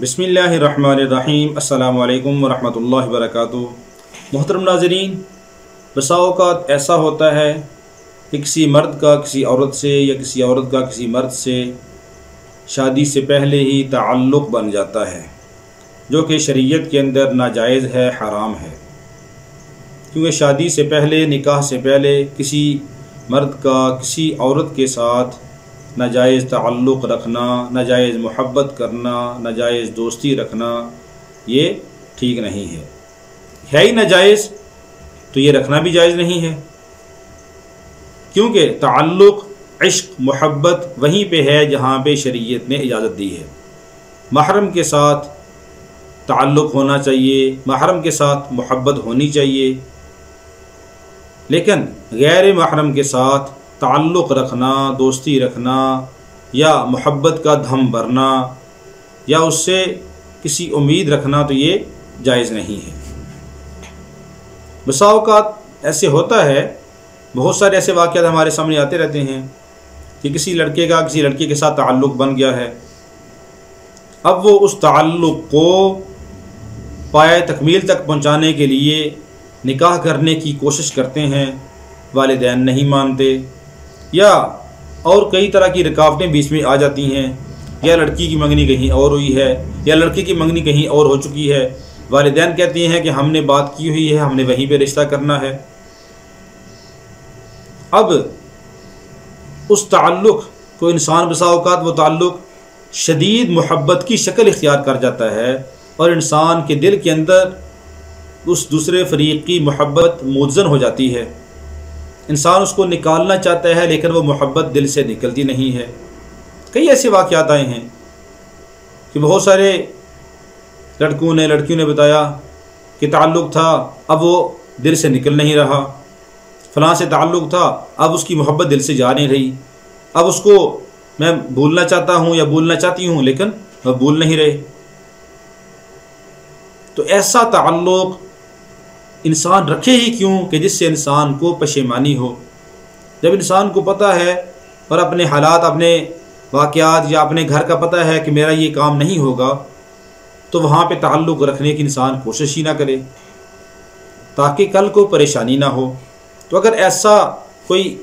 بسم اللہ الرحمن الرحیم۔ السلام علیکم ورحمۃ اللہ وبرکاتہ۔ محترم ناظرین، بسا اوقات ایسا ہوتا ہے کہ کسی مرد کا کسی عورت سے یا کسی عورت کا کسی مرد سے شادی سے پہلے ہی تعلق بن جاتا ہے، جو کہ شریعت کے اندر ناجائز ہے، حرام ہے، کیونکہ شادی سے پہلے، نکاح سے پہلے کسی مرد کا کسی عورت کے ساتھ ناجائز تعلق رکھنا، ناجائز محبت کرنا، ناجائز دوستی رکھنا، یہ ٹھیک نہیں ہے ہی ناجائز، تو یہ رکھنا بھی جائز نہیں ہے، کیونکہ تعلق، عشق، محبت وہیں پہ ہے جہاں پہ شریعت نے اجازت دی ہے۔ محرم کے ساتھ تعلق ہونا چاہیے، محرم کے ساتھ محبت ہونی چاہیے، لیکن غیر محرم کے ساتھ تعلق رکھنا، دوستی رکھنا یا محبت کا دھم بھرنا یا اس سے کسی امید رکھنا تو یہ جائز نہیں ہے۔ بسا اوقات ایسے ہوتا ہے، بہت سارے ایسے واقعات ہمارے سامنے آتے رہتے ہیں کہ کسی لڑکے کا کسی لڑکی کے ساتھ تعلق بن گیا ہے، اب وہ اس تعلق کو پائے تکمیل تک پہنچانے کے لیے نکاح کرنے کی کوشش کرتے ہیں، والدین نہیں مانتے، یا اور کئی طرح کی رکاوٹیں بیچ میں آ جاتی ہیں، یا لڑکی کی منگنی کہیں اور ہوئی ہے یا لڑکی کی منگنی کہیں اور ہو چکی ہے، والدین کہتے ہیں کہ ہم نے بات کی ہوئی ہے، ہم نے وہیں پہ رشتہ کرنا ہے۔ اب اس تعلق کو انسان بسا اوقات وہ تعلق شدید محبت کی شکل اختیار کر جاتا ہے، اور انسان کے دل کے اندر اس دوسرے فریق کی محبت متزن ہو جاتی ہے، انسان اس کو نکالنا چاہتا ہے لیکن وہ محبت دل سے نکلتی نہیں ہے۔ کئی ایسے واقعات آئے ہیں کہ بہت سارے لڑکیوں نے بتایا کہ تعلق تھا، اب وہ دل سے نکل نہیں رہا، فلاں سے تعلق تھا، اب اس کی محبت دل سے جا نہیں رہی، اب اس کو میں بھولنا چاہتا ہوں یا بھولنا چاہتی ہوں لیکن وہ بھول نہیں رہے۔ تو ایسا تعلق انسان رکھے ہی کیوں کہ جس سے انسان کو پشیمانی ہو۔ جب انسان کو پتہ ہے اور اپنے حالات، اپنے واقعات یا اپنے گھر کا پتہ ہے کہ میرا یہ کام نہیں ہوگا، تو وہاں پہ تعلق رکھنے کی انسان کوشش ہی نہ کرے تاکہ کل کو پریشانی نہ ہو۔ تو اگر ایسا کوئی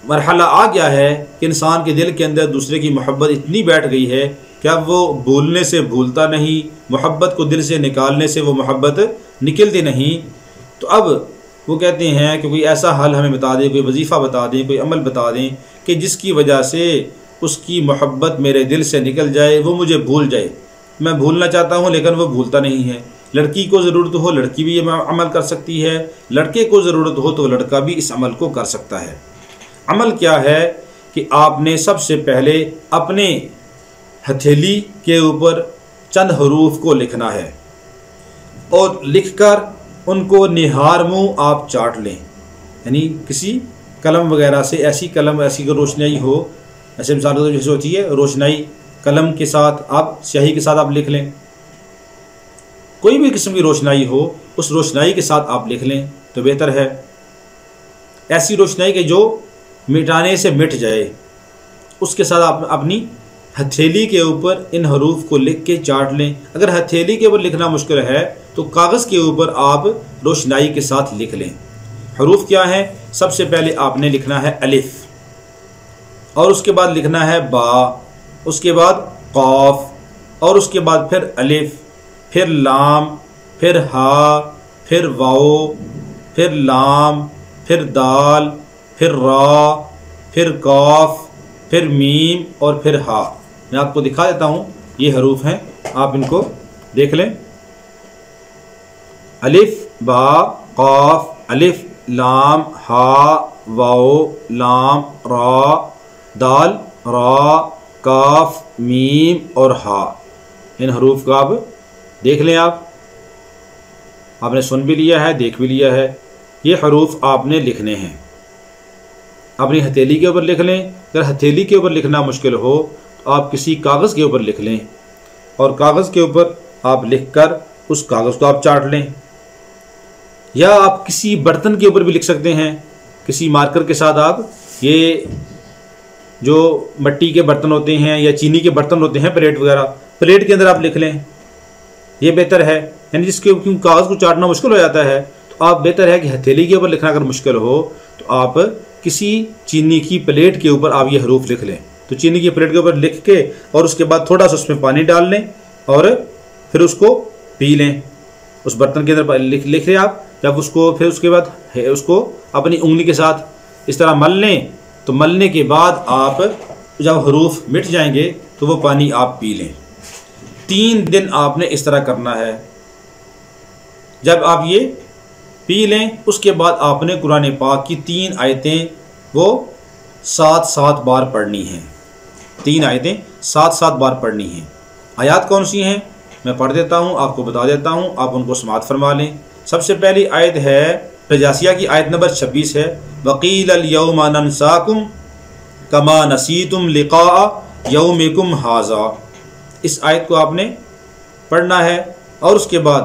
مرحلہ آ گیا ہے کہ انسان کے دل کے اندر دوسرے کی محبت اتنی بیٹھ گئی ہے کہ اب وہ بھولنے سے بھولتا نہیں، محبت کو دل سے نکالنے سے وہ محبت نکلتی نہیں، تو اب وہ کہتے ہیں کہ کوئی ایسا حل ہمیں بتا دیں، کوئی وظیفہ بتا دیں، کوئی عمل بتا دیں کہ جس کی وجہ سے اس کی محبت میرے دل سے نکل جائے، وہ مجھے بھول جائے۔ میں بھولنا چاہتا ہوں لیکن وہ بھولتا نہیں ہے۔ لڑکی کو ضرورت ہو، لڑکی بھی یہ عمل کر سکتی ہے، لڑکے کو ضرورت ہو تو لڑکا بھی اس عمل کو کر سکتا ہے۔ عمل کیا ہے کہ آپ نے سب سے پہلے اپنے ہتھیلی کے اوپر چند حروف کو لکھنا ہے، اور لکھ کر ان کو نہار منہ آپ چاٹ لیں، یعنی کسی قلم وغیرہ سے، ایسی قلم، ایسی روشنائی ہو، ایسے مثال جیسے ہوتی ہے روشنائی، قلم کے ساتھ آپ سیاہی کے ساتھ آپ لکھ لیں، کوئی بھی قسم کی روشنائی ہو اس روشنائی کے ساتھ آپ لکھ لیں تو بہتر ہے۔ ایسی روشنائی کہ جو مٹانے سے مٹ جائے، اس کے ساتھ آپ اپنی ہتھیلی کے اوپر ان حروف کو لکھ کے چاٹ لیں۔ اگر ہتھیلی کے اوپر لکھنا مشکل ہے تو کاغذ کے اوپر آپ روشنائی کے ساتھ لکھ لیں۔ حروف کیا ہیں؟ سب سے پہلے آپ نے لکھنا ہے الف، اور اس کے بعد لکھنا ہے با، اس کے بعد قاف، اور اس کے بعد پھر الف، پھر لام، پھر ہا، پھر واو، پھر لام، پھر دال، پھر را، پھر کاف، پھر میم اور پھر ہا۔ میں آپ کو دکھا دیتا ہوں، یہ حروف ہیں، آپ ان کو دیکھ لیں۔ الف، با، قاف، الف، لام، ہا، واو، لام، را، دال، را، کاف، میم اور ہا۔ ان حروف کو آپ دیکھ لیں۔ آپ نے سن بھی لیا ہے، دیکھ بھی لیا ہے۔ یہ حروف آپ نے لکھنے ہیں، اپنی ہتھیلی کے اوپر لکھ لیں۔ اگر ہتھیلی کے اوپر لکھنا مشکل ہو تو آپ کسی کاغذ کے اوپر لکھ لیں، اور کاغذ کے اوپر آپ لکھ کر اس کاغذ کو آپ چاٹ لیں، یا آپ کسی برتن کے اوپر بھی لکھ سکتے ہیں، کسی مارکر کے ساتھ آپ یہ جو مٹی کے برتن ہوتے ہیں یا چینی کے برتن ہوتے ہیں، پلیٹ وغیرہ، پلیٹ کے اندر آپ لکھ لیں، یہ بہتر ہے، یعنی جس کے کیوں کاغذ کو چاٹنا مشکل ہو جاتا ہے تو آپ بہتر ہے کہ ہتھیلی کے اوپر لکھنا اگر مشکل ہو تو آپ کسی چینی کی پلیٹ کے اوپر آپ یہ حروف لکھ لیں۔ تو چینی کی پلیٹ کے اوپر لکھ کے اور اس کے بعد تھوڑا سا اس میں پانی ڈال لیں اور پھر اس کو پی لیں، اس برتن کے اندر لکھ لیں آپ، جب اس کو پھر اس کے بعد اس کو اپنی انگلی کے ساتھ اس طرح مل لیں، تو ملنے کے بعد آپ جب حروف مٹ جائیں گے تو وہ پانی آپ پی لیں۔ 3 دن آپ نے اس طرح کرنا ہے۔ جب آپ یہ پی لیں اس کے بعد آپ نے قرآن پاک کی 3 آیتیں وہ 7 بار پڑھنی ہیں، 3 آیتیں 7 بار پڑھنی ہیں۔ آیات کون سی ہیں میں پڑھ دیتا ہوں، آپ کو بتا دیتا ہوں، آپ ان کو سماعت فرما لیں۔ سب سے پہلی آیت ہے رجاسیہ کی آیت نمبر 26 ہے، وَقِيلَ الْيَوْمَ نَنْسَاكُمْ كَمَا نَسِيتُمْ لِقَاءَ يَوْمِكُمْ هَذَا۔ اس آیت کو آپ نے پڑھنا ہے، اور اس کے بعد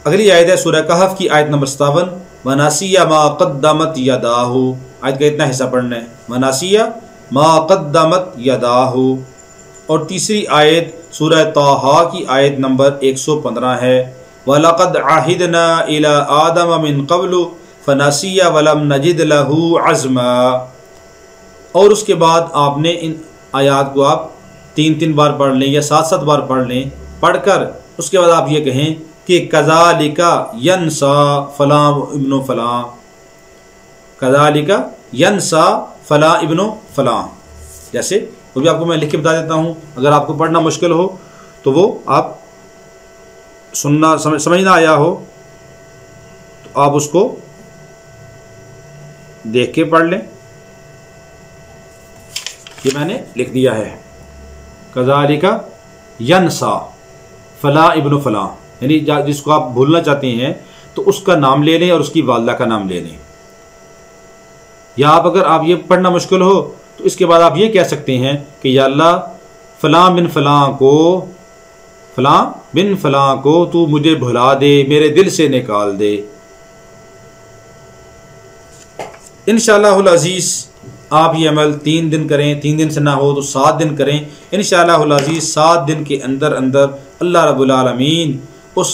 اگلی آیت ہے سورہ کہف کی آیت نمبر 57، وَنَسِيَ مَا قَدَّمَتْ يَدَاهُ۔ آیت کا اتنا حصہ پڑھنا ہے، وَنَسِيَ مَا قَدَّمَتْ يَدَاهُ۔ اور تیسری آیت سورہ طٰہٰ کی آیت نمبر 115 ہے، وَلَقَدْ عَهِدْنَا إِلَىٰ آدَمَ مِن قَبْلُ فَنَسِيَ وَلَمْ نَجِدْ لَهُ عَزْمًا۔ اور اس کے بعد آپ نے ان آیات کو آپ 3 بار پڑھ لیں یا 7 بار پڑھ لیں، پڑھ کر اس کے بعد آپ یہ کہیں کہ کَذَٰلِکَ يَنْسَىٰ فلاں ابن فلاں، کَذَٰلِکَ يَنْسَىٰ فلاں ابن فلاں، جیسے وہ بھی آپ کو میں لکھ کے بتا دیتا ہوں، اگر آپ کو پڑھنا مشکل ہو تو وہ آپ سننا سمجھنا آیا ہو تو آپ اس کو دیکھ کے پڑھ لیں۔ یہ میں نے لکھ دیا ہے، کذالک ینسا فلاں ابن فلاں، یعنی جس کو آپ بھولنا چاہتے ہیں تو اس کا نام لے لیں اور اس کی والدہ کا نام لے لیں۔ یا آپ اگر آپ یہ پڑھنا مشکل ہو تو اس کے بعد آپ یہ کہہ سکتے ہیں کہ یا اللہ فلاں بن فلاں کو تو مجھے بھلا دے، میرے دل سے نکال دے۔ انشاءاللہ العزیز آپ یہ عمل 3 دن کریں، 3 دن سے نہ ہو تو 7 دن کریں۔ انشاءاللہ العزیز 7 دن کے اندر اللہ رب العالمین اس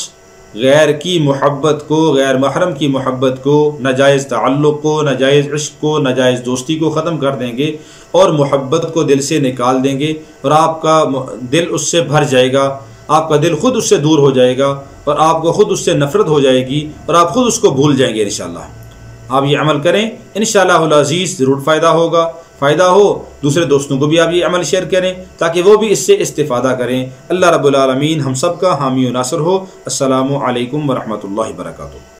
غیر کی محبت کو، غیر محرم کی محبت کو، ناجائز تعلق کو، ناجائز عشق کو، ناجائز دوستی کو ختم کر دیں گے اور محبت کو دل سے نکال دیں گے، اور آپ کا دل اس سے بھر جائے گا، آپ کا دل خود اس سے دور ہو جائے گا، اور آپ کو خود اس سے نفرت ہو جائے گی، اور آپ خود اس کو بھول جائیں گے۔ انشاءاللہ آپ یہ عمل کریں، انشاءاللہ العزیز ضرور فائدہ ہوگا۔ فائدہ ہو دوسرے دوستوں کو بھی آپ یہ عمل شیئر کریں تاکہ وہ بھی اس سے استفادہ کریں۔ اللہ رب العالمین ہم سب کا حامی و ناصر ہو۔ السلام علیکم ورحمۃ اللہ وبرکاتہ۔